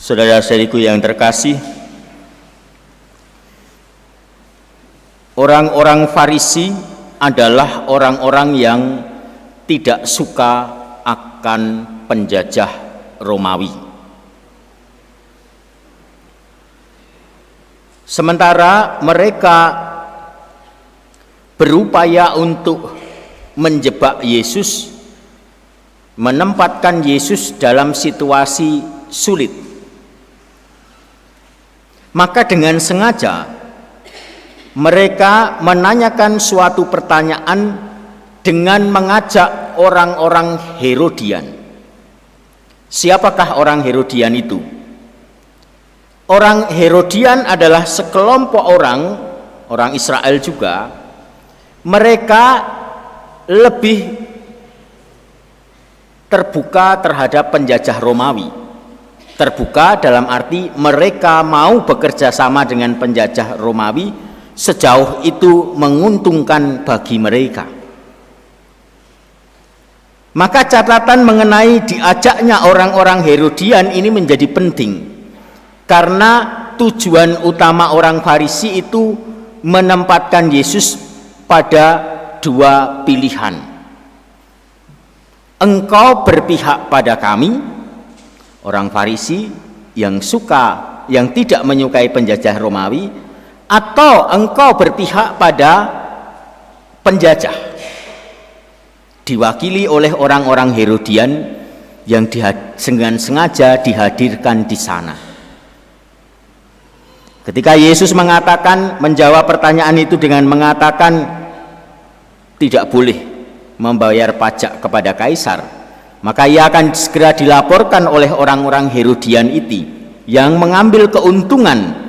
Saudara-saudariku yang terkasih, orang-orang Farisi adalah orang-orang yang tidak suka akan penjajah Romawi. Sementara mereka berupaya untuk menjebak Yesus, menempatkan Yesus dalam situasi sulit. Maka dengan sengaja mereka menanyakan suatu pertanyaan dengan mengajak orang-orang Herodian. Siapakah orang Herodian itu? Orang Herodian adalah sekelompok orang Israel juga. Mereka lebih terbuka terhadap penjajah Romawi. Terbuka dalam arti mereka mau bekerja sama dengan penjajah Romawi sejauh itu menguntungkan bagi mereka. Maka catatan mengenai diajaknya orang-orang Herodian ini menjadi penting, karena tujuan utama orang Farisi itu menempatkan Yesus pada dua pilihan. Engkau berpihak pada kami, orang Farisi yang tidak menyukai penjajah Romawi, atau engkau berpihak pada penjajah, diwakili oleh orang-orang Herodian yang dengan sengaja dihadirkan di sana. Ketika Yesus menjawab pertanyaan itu dengan mengatakan tidak boleh membayar pajak kepada Kaisar, maka ia akan segera dilaporkan oleh orang-orang Herodian itu yang mengambil keuntungan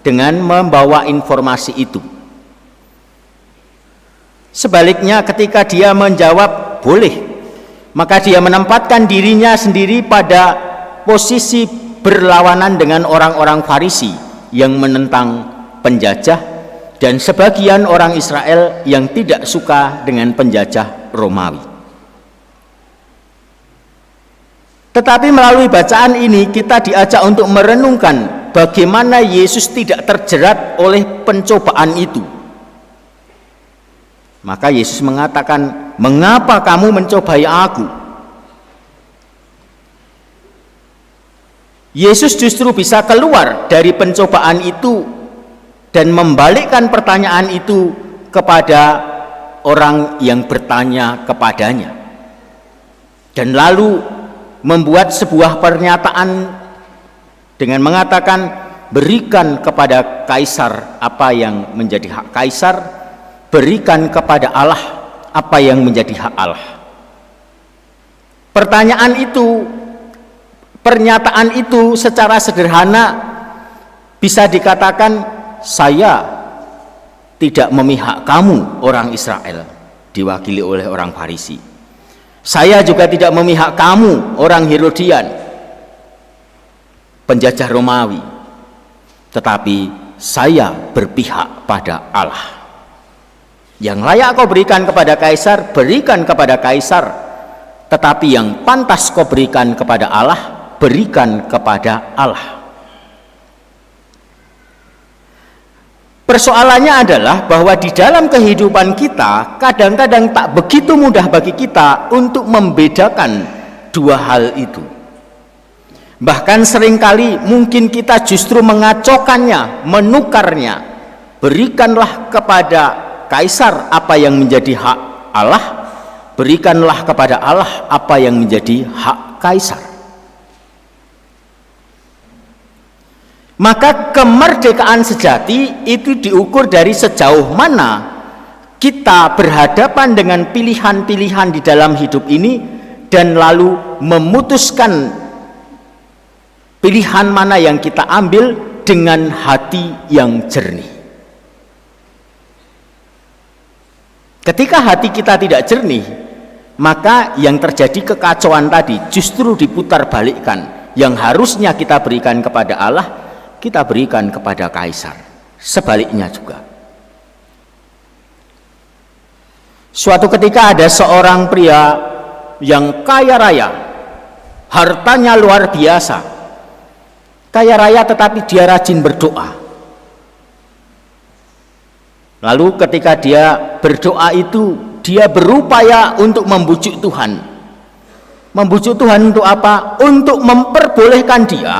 dengan membawa informasi itu. Sebaliknya, ketika dia menjawab boleh, maka dia menempatkan dirinya sendiri pada posisi berlawanan dengan orang-orang Farisi yang menentang penjajah dan sebagian orang Israel yang tidak suka dengan penjajah Romawi. Tetapi melalui bacaan ini kita diajak untuk merenungkan bagaimana Yesus tidak terjerat oleh pencobaan itu. Maka Yesus mengatakan, "Mengapa kamu mencobai aku?" Yesus justru bisa keluar dari pencobaan itu dan membalikkan pertanyaan itu kepada orang yang bertanya kepadanya, dan lalu membuat sebuah pernyataan dengan mengatakan, berikan kepada Kaisar apa yang menjadi hak Kaisar, berikan kepada Allah apa yang menjadi hak Allah. Pernyataan itu secara sederhana bisa dikatakan, saya tidak memihak kamu orang Israel, diwakili oleh orang Farisi. Saya juga tidak memihak kamu orang Herodian, penjajah Romawi, tetapi saya berpihak pada Allah. Yang layak kau berikan kepada Kaisar, berikan kepada Kaisar, tetapi yang pantas kau berikan kepada Allah, berikan kepada Allah. Persoalannya adalah bahwa di dalam kehidupan kita kadang-kadang tak begitu mudah bagi kita untuk membedakan dua hal itu. Bahkan seringkali mungkin kita justru mengacaukannya, menukarnya. Berikanlah kepada Kaisar apa yang menjadi hak Allah, berikanlah kepada Allah apa yang menjadi hak Kaisar. Maka kemerdekaan sejati itu diukur dari sejauh mana kita berhadapan dengan pilihan-pilihan di dalam hidup ini dan lalu memutuskan pilihan mana yang kita ambil dengan hati yang jernih. Ketika hati kita tidak jernih, maka yang terjadi kekacauan tadi justru diputar balikkan. Yang harusnya kita berikan kepada Allah, kita berikan kepada Kaisar. Sebaliknya juga. Suatu ketika ada seorang pria yang kaya raya, hartanya luar biasa, kaya raya tetapi dia rajin berdoa. Lalu ketika dia berdoa itu, dia berupaya untuk membujuk Tuhan. Membujuk Tuhan untuk apa? Untuk memperbolehkan dia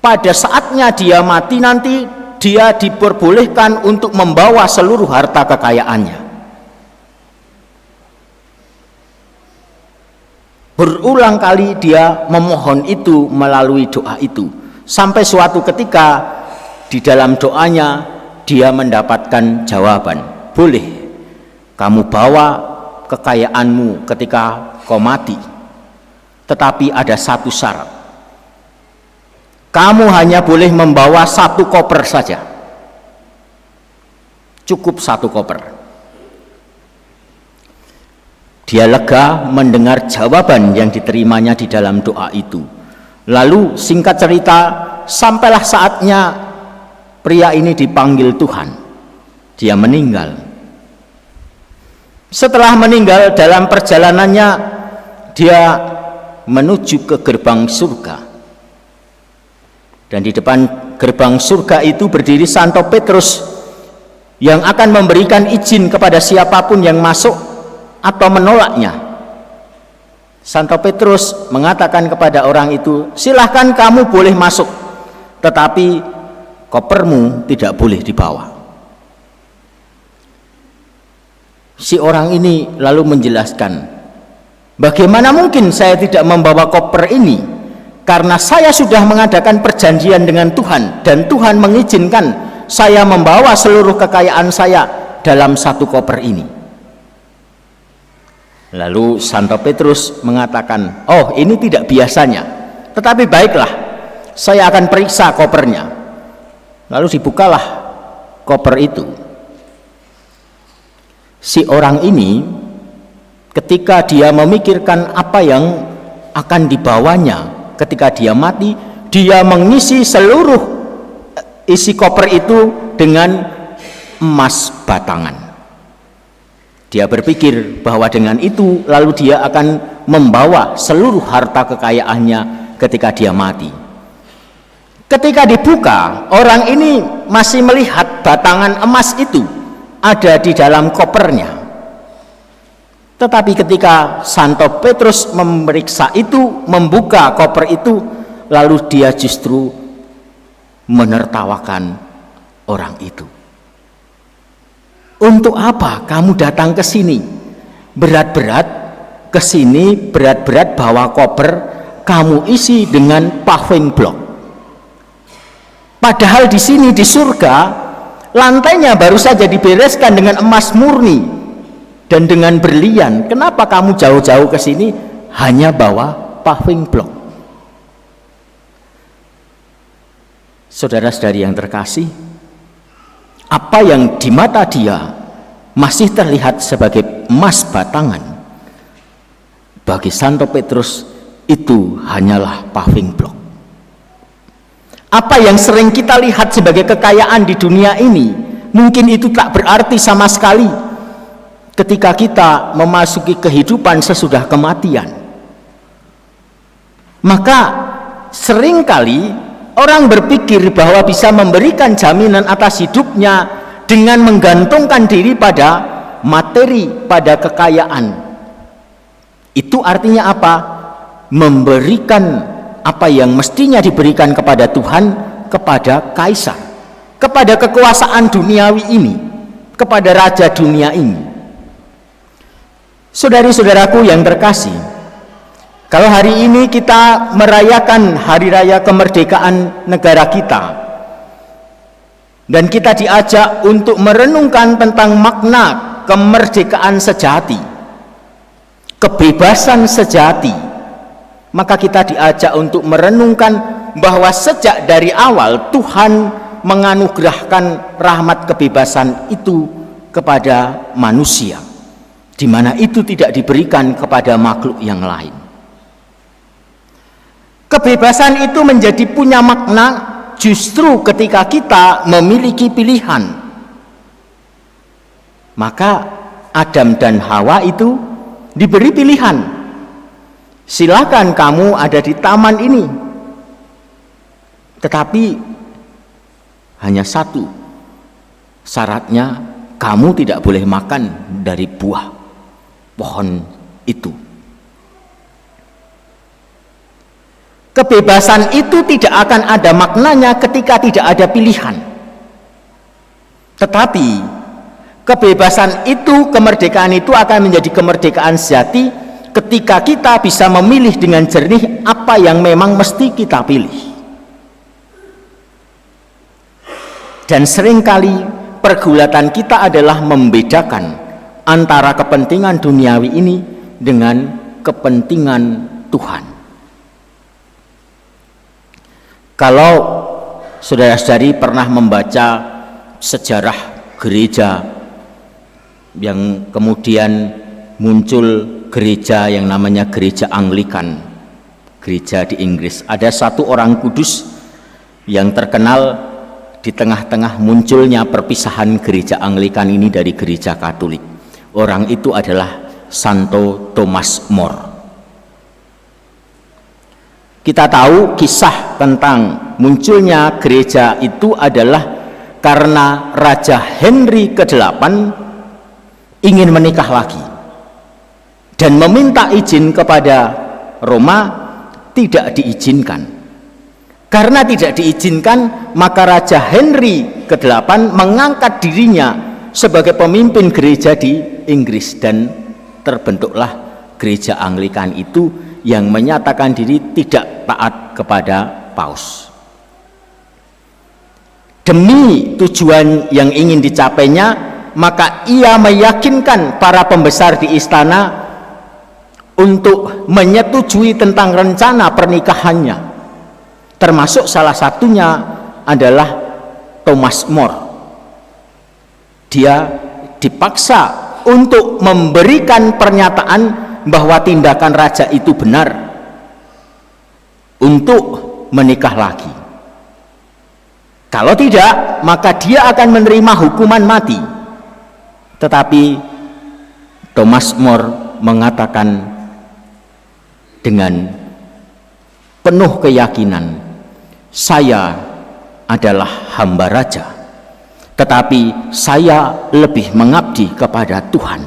pada saatnya dia mati nanti, dia diperbolehkan untuk membawa seluruh harta kekayaannya. Berulang kali dia memohon itu melalui doa itu, sampai suatu ketika di dalam doanya dia mendapatkan jawaban, boleh kamu bawa kekayaanmu ketika kau mati, tetapi ada satu syarat, kamu hanya boleh membawa 1 koper saja, cukup 1 koper. Dia lega mendengar jawaban yang diterimanya di dalam doa itu. Lalu singkat cerita, sampailah saatnya pria ini dipanggil Tuhan. Dia meninggal. Setelah meninggal, dalam perjalanannya dia menuju ke gerbang surga. Dan di depan gerbang surga itu berdiri Santo Petrus yang akan memberikan izin kepada siapapun yang masuk atau menolaknya. Santo Petrus mengatakan kepada orang itu, silahkan kamu boleh masuk, tetapi kopermu tidak boleh dibawa. Si orang ini lalu menjelaskan, bagaimana mungkin saya tidak membawa koper ini, karena saya sudah mengadakan perjanjian dengan Tuhan, dan Tuhan mengizinkan saya membawa seluruh kekayaan saya dalam 1 koper ini. Lalu Santo Petrus mengatakan, oh ini tidak biasanya, tetapi baiklah, saya akan periksa kopernya. Lalu dibukalah koper itu. Si orang ini ketika dia memikirkan apa yang akan dibawanya ketika dia mati, dia mengisi seluruh isi koper itu dengan emas batangan. Dia berpikir bahwa dengan itu lalu dia akan membawa seluruh harta kekayaannya ketika dia mati. Ketika dibuka, orang ini masih melihat batangan emas itu ada di dalam kopernya. Tetapi ketika Santo Petrus memeriksa itu, membuka koper itu, lalu dia justru menertawakan orang itu. Untuk apa kamu datang ke sini? Berat-berat ke sini, berat-berat bawa koper, kamu isi dengan paving block. Padahal di sini di surga, lantainya baru saja dibereskan dengan emas murni dan dengan berlian. Kenapa kamu jauh-jauh ke sini hanya bawa paving block? Saudara-saudari yang terkasih, apa yang di mata dia masih terlihat sebagai emas batangan, bagi Santo Petrus itu hanyalah paving block. Apa yang sering kita lihat sebagai kekayaan di dunia ini, mungkin itu tak berarti sama sekali ketika kita memasuki kehidupan sesudah kematian. Maka seringkali orang berpikir bahwa bisa memberikan jaminan atas hidupnya dengan menggantungkan diri pada materi, pada kekayaan. Itu artinya apa? Memberikan apa yang mestinya diberikan kepada Tuhan kepada kaisar, kepada kekuasaan duniawi ini, kepada raja dunia ini. Saudari-saudaraku yang terkasih, kalau hari ini kita merayakan hari raya kemerdekaan negara kita, dan kita diajak untuk merenungkan tentang makna kemerdekaan sejati, kebebasan sejati, maka kita diajak untuk merenungkan bahwa sejak dari awal Tuhan menganugerahkan rahmat kebebasan itu kepada manusia, di mana itu tidak diberikan kepada makhluk yang lain. Kebebasan itu menjadi punya makna justru ketika kita memiliki pilihan. Maka Adam dan Hawa itu diberi pilihan. Silakan kamu ada di taman ini, Tetapi hanya satu syaratnya, kamu tidak boleh makan dari buah pohon itu. Kebebasan itu tidak akan ada maknanya ketika tidak ada pilihan. Tetapi kebebasan itu, kemerdekaan itu akan menjadi kemerdekaan sejati ketika kita bisa memilih dengan jernih apa yang memang mesti kita pilih. Dan seringkali pergulatan kita adalah membedakan antara kepentingan duniawi ini dengan kepentingan Tuhan. Kalau saudara-saudari pernah membaca sejarah gereja yang kemudian muncul gereja yang namanya gereja Anglikan, gereja di Inggris, ada satu orang kudus yang terkenal di tengah-tengah munculnya perpisahan gereja Anglikan ini dari gereja Katolik. Orang itu adalah Santo Thomas More. Kita tahu kisah tentang munculnya gereja itu adalah karena Raja Henry ke-8 ingin menikah lagi dan meminta izin kepada Roma, tidak diizinkan. Karena tidak diizinkan, maka Raja Henry ke-8 mengangkat dirinya sebagai pemimpin gereja di Inggris dan terbentuklah gereja Anglikan itu yang menyatakan diri tidak taat kepada Paus. Demi tujuan yang ingin dicapainya, maka ia meyakinkan para pembesar di istana untuk menyetujui tentang rencana pernikahannya. Termasuk salah satunya adalah Thomas More. Dia dipaksa untuk memberikan pernyataan bahwa tindakan raja itu benar untuk menikah lagi. Kalau tidak, maka dia akan menerima hukuman mati. Tetapi Thomas More mengatakan dengan penuh keyakinan, saya adalah hamba raja, tetapi saya lebih mengabdi kepada Tuhan.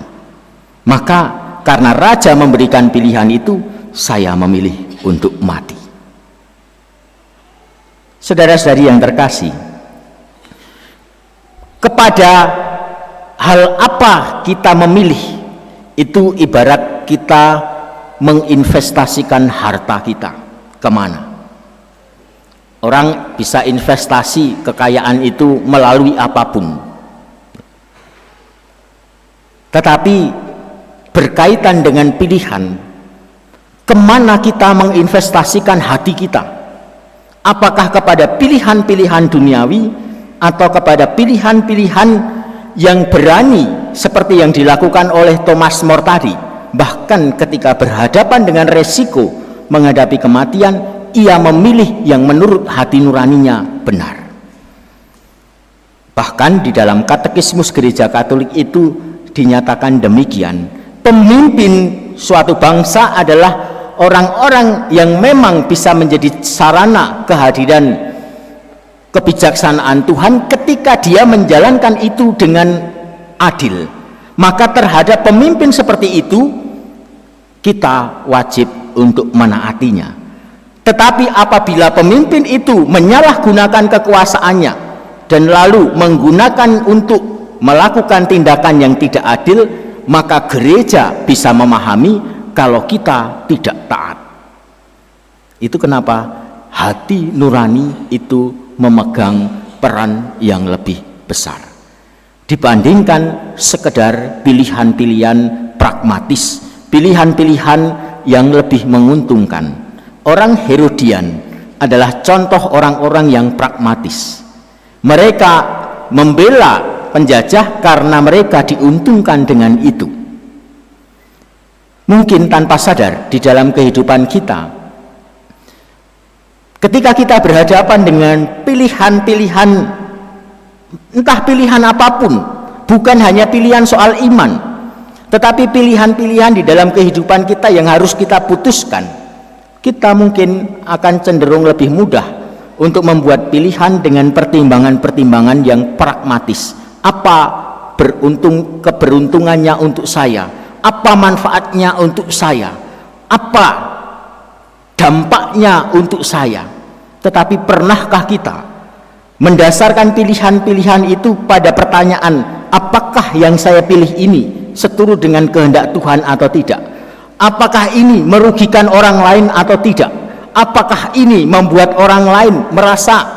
Maka karena raja memberikan pilihan itu, saya memilih untuk mati. Saudara-saudari yang terkasih, kepada hal apa kita memilih, itu ibarat kita menginvestasikan harta kita kemana. Orang bisa investasi kekayaan itu melalui apapun, tetapi berkaitan dengan pilihan, kemana kita menginvestasikan hati kita. Apakah kepada pilihan-pilihan duniawi atau kepada pilihan-pilihan yang berani seperti yang dilakukan oleh Thomas More tadi. Bahkan ketika berhadapan dengan resiko menghadapi kematian, ia memilih yang menurut hati nuraninya benar. Bahkan di dalam katekismus gereja Katolik itu dinyatakan demikian, pemimpin suatu bangsa adalah orang-orang yang memang bisa menjadi sarana kehadiran kebijaksanaan Tuhan ketika dia menjalankan itu dengan adil. Maka terhadap pemimpin seperti itu kita wajib untuk menaatinya. Tetapi apabila pemimpin itu menyalahgunakan kekuasaannya dan lalu menggunakan untuk melakukan tindakan yang tidak adil, maka gereja bisa memahami kalau kita tidak taat. Itu kenapa hati nurani itu memegang peran yang lebih besar dibandingkan sekedar pilihan-pilihan pragmatis, pilihan-pilihan yang lebih menguntungkan. Orang Herodian adalah contoh orang-orang yang pragmatis. Mereka membela penjajah karena mereka diuntungkan dengan itu. Mungkin tanpa sadar di dalam kehidupan kita, ketika kita berhadapan dengan pilihan-pilihan, entah pilihan apapun, bukan hanya pilihan soal iman, tetapi pilihan-pilihan di dalam kehidupan kita yang harus kita putuskan, kita mungkin akan cenderung lebih mudah untuk membuat pilihan dengan pertimbangan-pertimbangan yang pragmatis. Apa keberuntungannya untuk saya? Apa manfaatnya untuk saya? Apa dampaknya untuk saya? Tetapi pernahkah kita mendasarkan pilihan-pilihan itu pada pertanyaan, apakah yang saya pilih ini seturut dengan kehendak Tuhan atau tidak? Apakah ini merugikan orang lain atau tidak? Apakah ini membuat orang lain merasa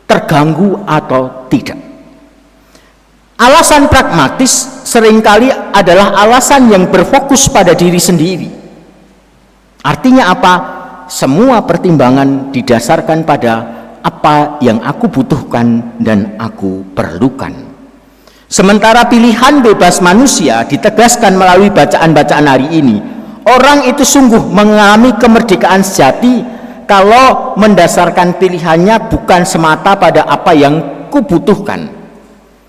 terganggu atau tidak? Alasan pragmatis seringkali adalah alasan yang berfokus pada diri sendiri. Artinya apa? Semua pertimbangan didasarkan pada apa yang aku butuhkan dan aku perlukan. Sementara pilihan bebas manusia ditegaskan melalui bacaan-bacaan hari ini. Orang itu sungguh mengalami kemerdekaan sejati kalau mendasarkan pilihannya bukan semata pada apa yang kubutuhkan,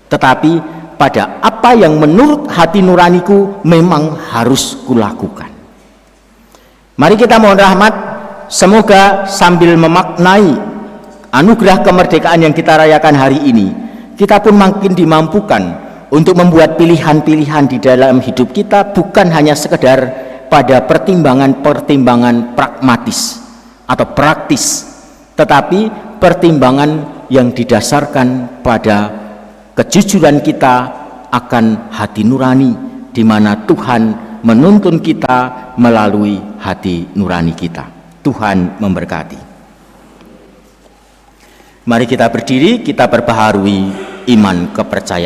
tetapi pada apa yang menurut hati nuraniku memang harus kulakukan. Mari kita mohon rahmat, semoga sambil memaknai anugerah kemerdekaan yang kita rayakan hari ini, kita pun makin dimampukan untuk membuat pilihan-pilihan di dalam hidup kita bukan hanya sekedar pada pertimbangan-pertimbangan pragmatis atau praktis, tetapi pertimbangan yang didasarkan pada kejujuran kita akan hati nurani, di mana Tuhan menuntun kita melalui hati nurani kita. Tuhan memberkati. Mari kita berdiri, kita perbaharui iman kepercayaan.